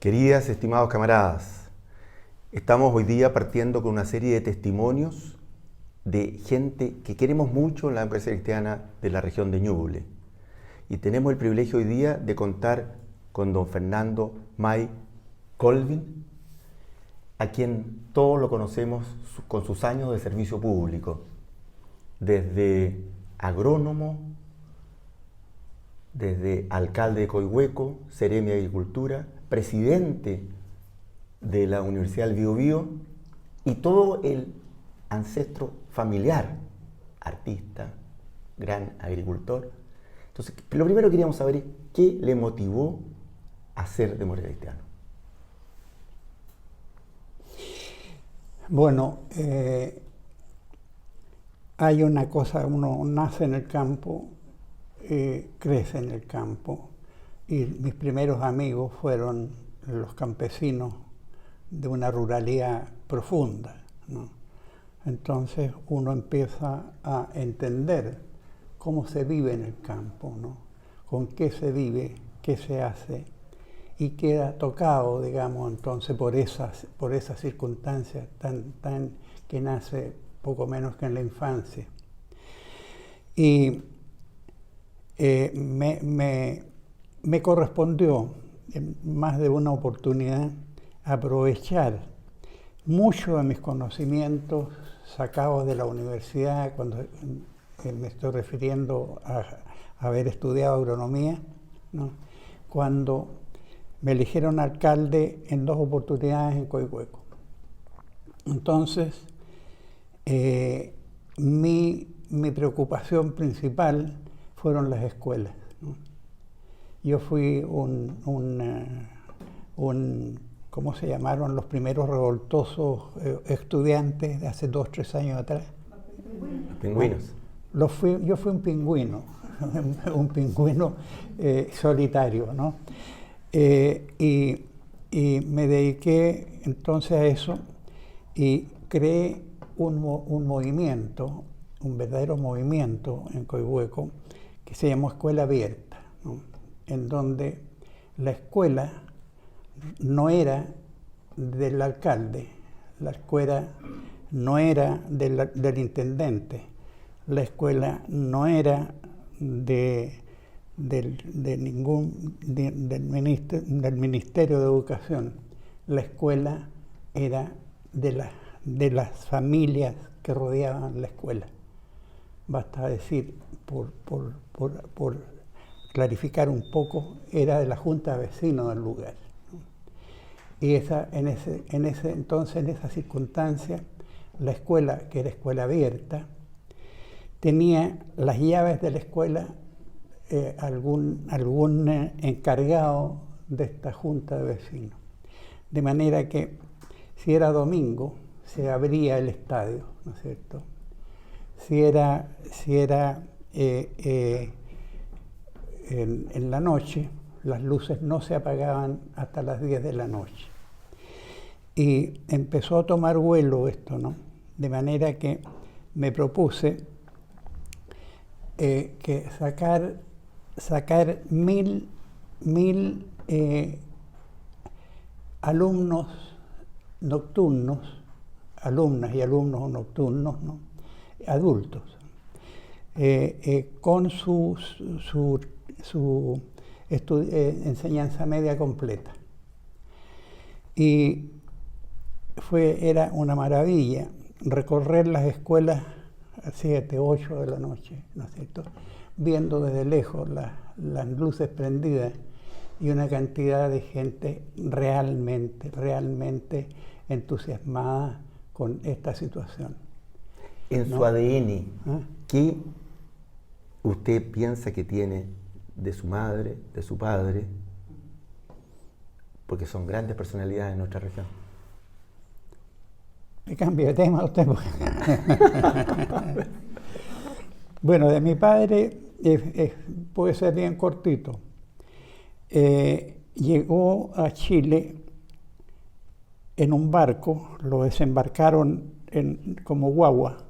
Queridas, estimados camaradas, estamos hoy día partiendo con una serie de testimonios de gente que queremos mucho en la democracia cristiana de la región de Ñuble. Y tenemos el privilegio hoy día de contar con don Fernando May Colvin, a quien todos lo conocemos con sus años de servicio público, desde agrónomo, desde alcalde de Coihueco, seremi de Agricultura, presidente de la Universidad del Biobío y todo el ancestro familiar, artista, gran agricultor. Entonces, lo primero que queríamos saber es qué le motivó a ser demócrata cristiano. Bueno, hay una cosa, uno nace en el campo, crece en el campo, y mis primeros amigos fueron los campesinos de una ruralidad profunda, ¿no? Entonces uno empieza a entender cómo se vive en el campo, ¿no? Con qué se vive, qué se hace, y queda tocado, digamos, entonces por esas circunstancias tan que nace poco menos que en la infancia. Y me correspondió en más de una oportunidad aprovechar muchos de mis conocimientos sacados de la universidad, cuando me estoy refiriendo a haber estudiado agronomía, ¿no? Cuando me eligieron alcalde en 2 oportunidades en Coihueco. Entonces, mi preocupación principal fueron las escuelas, ¿no? Yo fui ¿cómo se llamaron los primeros revoltosos estudiantes de hace 2 o 3 años atrás? Pingüinos. Yo fui un pingüino, un pingüino solitario, ¿no? Y me dediqué entonces a eso y creé un movimiento, un verdadero movimiento en Coihueco que se llamó Escuela Abierta, ¿no? En donde la escuela no era del alcalde, la escuela no era del intendente, la escuela no era del Ministerio de Educación, la escuela era de las familias que rodeaban la escuela. Basta decir, por clarificar un poco, era de la Junta de Vecinos del lugar, ¿no? Y en ese entonces, en esa circunstancia, la escuela, que era escuela abierta, tenía las llaves de la escuela algún encargado de esta Junta de Vecinos. De manera que si era domingo, se abría el estadio, ¿no es cierto? Si era en la noche, las luces no se apagaban hasta las 10 de la noche. Y empezó a tomar vuelo esto, ¿no? De manera que me propuse que sacar 1000 alumnos nocturnos, alumnas y alumnos nocturnos, ¿no? Adultos, con su enseñanza media completa. Y era una maravilla recorrer las escuelas a 7, 8 de la noche, ¿no es cierto?, viendo desde lejos las luces prendidas y una cantidad de gente realmente entusiasmada con esta situación. En su ADN, ¿qué usted piensa que tiene de su madre, de su padre? Porque son grandes personalidades en nuestra región. Me cambio de tema usted. Bueno, de mi padre puede ser bien cortito. Llegó a Chile en un barco, lo desembarcaron como guagua,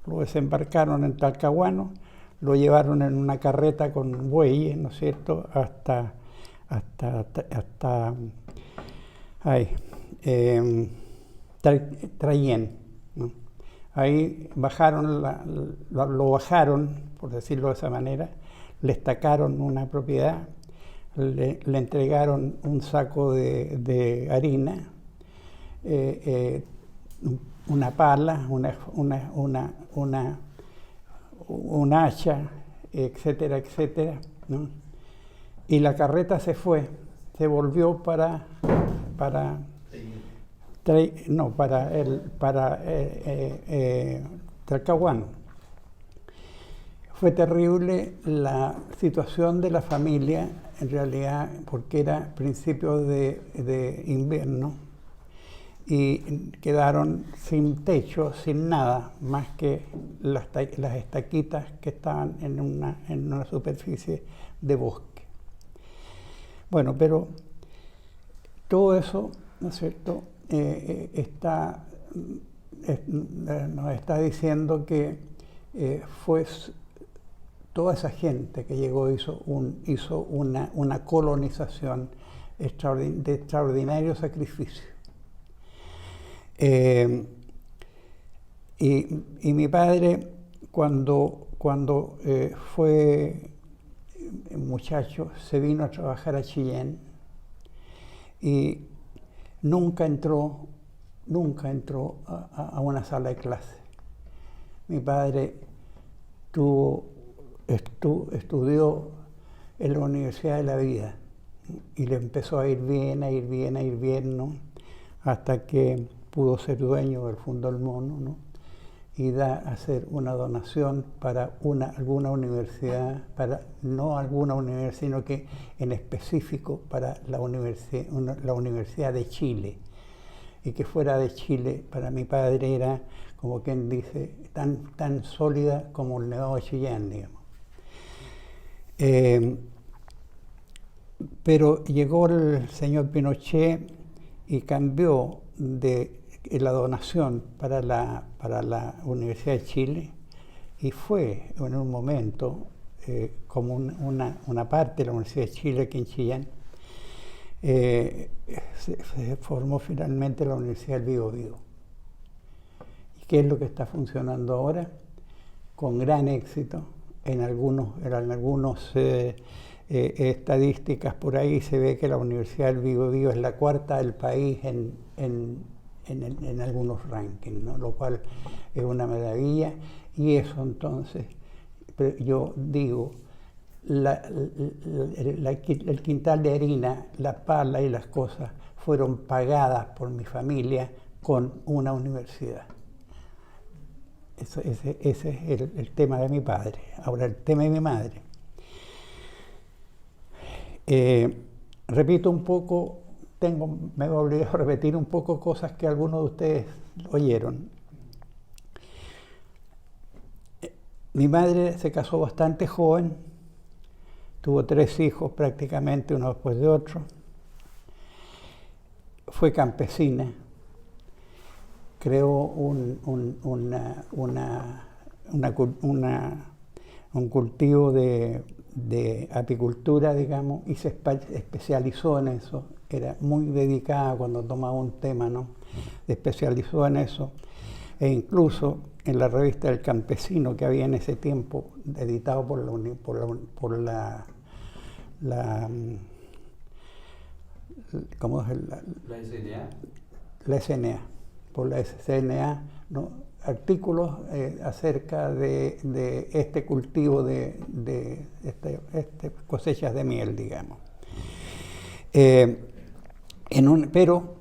lo desembarcaron en Talcahuano, lo llevaron en una carreta con bueyes, ¿no es cierto?, hasta Ay, Trayén, ¿no? Ahí bajaron, lo bajaron, por decirlo de esa manera, le estacaron una propiedad, le entregaron un saco de harina, una pala, un hacha, etcétera, etcétera, ¿no? Y la carreta se volvió para Talcahuán. Fue terrible la situación de la familia, en realidad, porque era principio de invierno y quedaron sin techo, sin nada, más que las estaquitas que estaban en una superficie de bosque. Bueno, pero todo eso, ¿no es cierto?, nos está diciendo que fue toda esa gente que llegó hizo una colonización de extraordinario sacrificio. Y mi padre, cuando fue muchacho, se vino a trabajar a Chillán y nunca entró a una sala de clase. Mi padre estudió en la Universidad de la Vida y le empezó a ir bien, ¿no? Hasta que pudo ser dueño del Fondo del Mono, ¿no? Y hacer una donación para alguna universidad, no alguna universidad, sino que en específico para la Universidad de Chile. Y que fuera de Chile, para mi padre era, como quien dice, tan sólida como el Nevado de Chillán, digamos. Pero llegó el señor Pinochet y cambió la donación para la Universidad de Chile y fue en un momento como una parte de la Universidad de Chile aquí en Chillán. Se formó finalmente la Universidad del Biobío. ¿Y qué es lo que está funcionando ahora? Con gran éxito. En algunos estadísticas por ahí se ve que la Universidad del Biobío es la cuarta del país en algunos rankings, ¿no? Lo cual es una maravilla. Y eso entonces, yo digo, el quintal de harina, la pala y las cosas fueron pagadas por mi familia con una universidad. Ese es el tema de mi padre. Ahora, el tema de mi madre. Repito un poco, me he obligado a repetir un poco cosas que algunos de ustedes oyeron. Mi madre se casó bastante joven, tuvo 3 hijos prácticamente, uno después de otro. Fue campesina, creó un cultivo de apicultura, digamos, y se especializó en eso. Era muy dedicada cuando tomaba un tema, ¿no? Se especializó en eso. E incluso en la revista El Campesino que había en ese tiempo, editado por la ¿cómo es? La SNA. La SNA, por la SNA, ¿no? Artículos acerca de este cultivo de cosechas de miel, digamos. Pero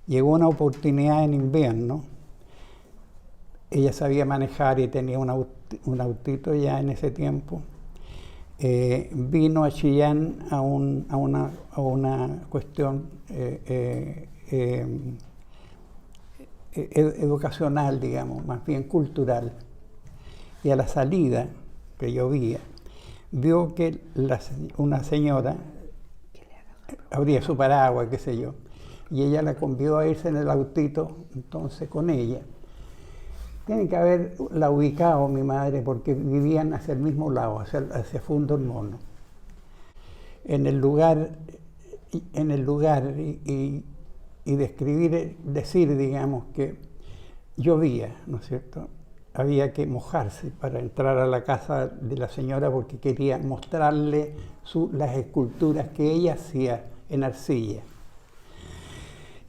llegó una oportunidad en invierno. Ella sabía manejar y tenía un autito ya en ese tiempo. Vino a Chillán a una cuestión educacional, digamos, más bien cultural. Y a la salida que yo vio que una señora abría su paraguas, qué sé yo, y ella la convidó a irse en el autito entonces con ella. Tiene que haberla ubicado mi madre porque vivían hacia el mismo lado, hacia Fondo del Mono. En el lugar y y decir, digamos, que llovía, ¿no es cierto? Había que mojarse para entrar a la casa de la señora porque quería mostrarle las esculturas que ella hacía en arcilla.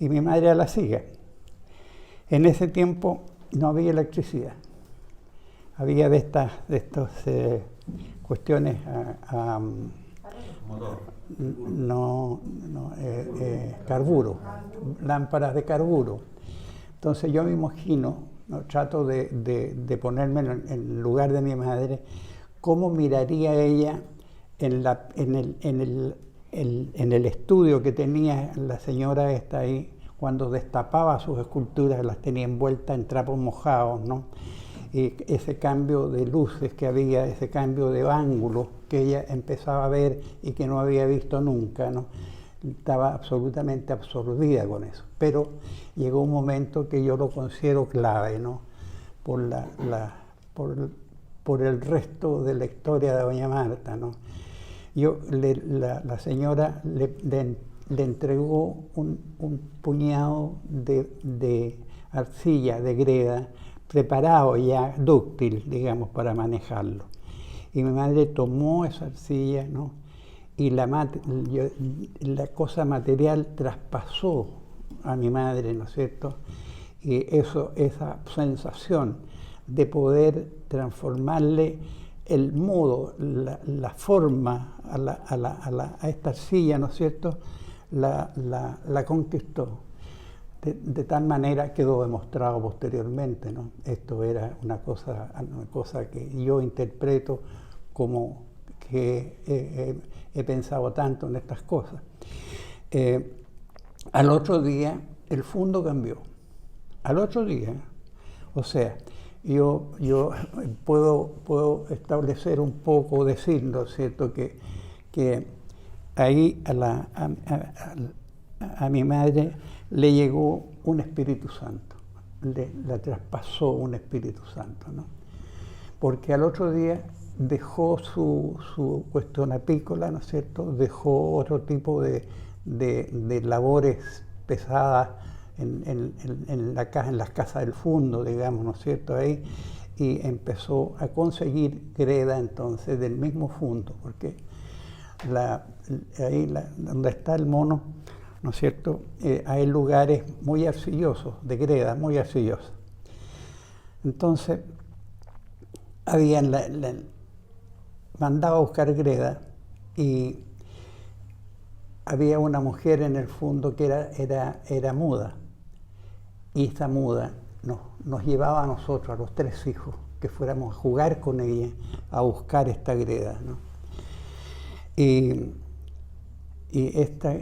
Y mi madre la hacía. En ese tiempo no había electricidad. Había de estas cuestiones carburo, lámparas de carburo. Entonces yo me imagino, ¿no? Trato de ponerme en el lugar de mi madre, cómo miraría ella en el estudio que tenía la señora esta ahí, cuando destapaba sus esculturas, las tenía envueltas en trapos mojados, ¿no? Y ese cambio de luces que había, ese cambio de ángulos que ella empezaba a ver y que no había visto nunca, ¿no? Estaba absolutamente absorbida con eso. Pero llegó un momento que yo lo considero clave, ¿no? Por el resto de la historia de doña Marta, ¿no? La señora le entregó un puñado de arcilla, de greda, preparado ya, dúctil, digamos, para manejarlo. Y mi madre tomó esa arcilla, ¿no? Y la cosa material traspasó a mi madre, ¿no es cierto? Y esa sensación de poder transformarle el modo, la forma a esta arcilla, ¿no es cierto?, la conquistó. De tal manera quedó demostrado posteriormente, ¿no? Esto era una cosa que yo interpreto como que he pensado tanto en estas cosas. Al otro día el fondo cambió. Al otro día, o sea, yo puedo establecer un poco, decirlo, ¿cierto?, que ahí a mi madre le llegó un Espíritu Santo, la traspasó un Espíritu Santo, ¿no? Porque al otro día dejó su cuestión apícola, ¿no es cierto?, dejó otro tipo de labores pesadas en las casas del fondo, digamos, ¿no es cierto?, ahí, y empezó a conseguir greda entonces del mismo fondo, porque donde está el mono, ¿no es cierto?, hay lugares muy arcillosos, de greda, muy arcillosos. Entonces, habían mandado a buscar greda y había una mujer en el fondo que era muda. Y esta muda nos llevaba a nosotros, a los 3 hijos, que fuéramos a jugar con ella, a buscar esta greda, ¿no? Y esta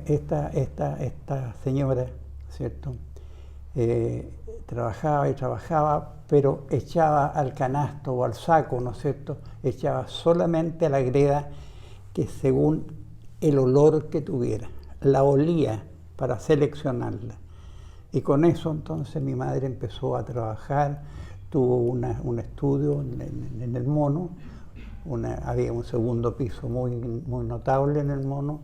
señora, ¿cierto?, trabajaba, pero echaba al canasto o al saco, ¿no es cierto?, echaba solamente a la greda que según el olor que tuviera, la olía para seleccionarla. Y con eso entonces mi madre empezó a trabajar, tuvo un estudio en el mono, había un segundo piso muy notable en el mono,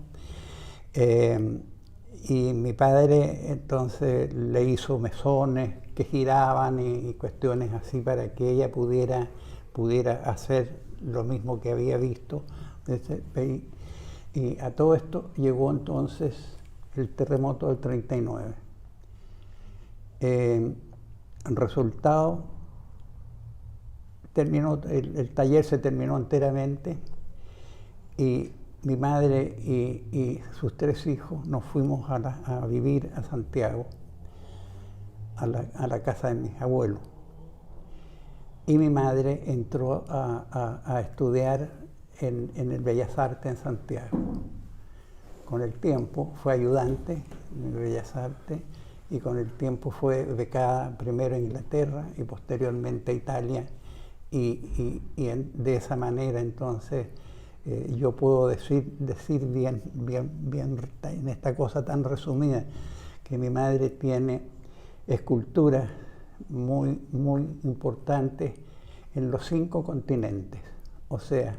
y mi padre entonces le hizo mesones que giraban y cuestiones así para que ella pudiera hacer lo mismo que había visto. Y a todo esto llegó entonces el terremoto del 39. El resultado, el taller se terminó enteramente y mi madre y sus 3 hijos nos fuimos a vivir a Santiago, a la casa de mis abuelos. Y mi madre entró a estudiar en el Bellas Artes en Santiago. Con el tiempo fue ayudante en Bellas Artes y con el tiempo fue becada primero en Inglaterra y posteriormente a Italia. Y de esa manera entonces yo puedo decir bien en esta cosa tan resumida que mi madre tiene esculturas muy importantes en los 5 continentes. O sea,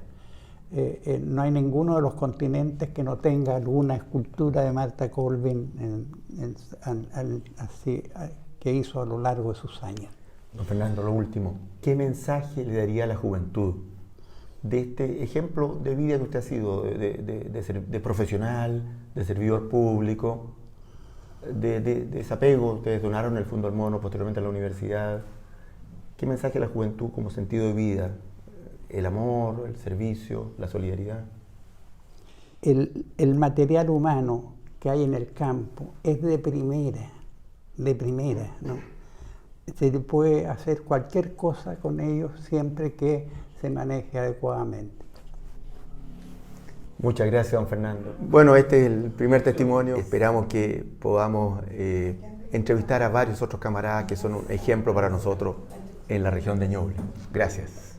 no hay ninguno de los continentes que no tenga alguna escultura de Martha Colvin así, que hizo a lo largo de sus años. Don Fernando, lo último, ¿qué mensaje le daría a la juventud de este ejemplo de vida que usted ha sido, de profesional, de servidor público, de desapego? Ustedes donaron el Fondo al Mono posteriormente a la universidad. ¿Qué mensaje a la juventud como sentido de vida? El amor, el servicio, la solidaridad. El material humano que hay en el campo es de primera, ¿no? Se puede hacer cualquier cosa con ellos siempre que se maneje adecuadamente. Muchas gracias, don Fernando. Bueno, este es el primer testimonio. Esperamos que podamos entrevistar a varios otros camaradas que son un ejemplo para nosotros en la región de Ñuble. Gracias.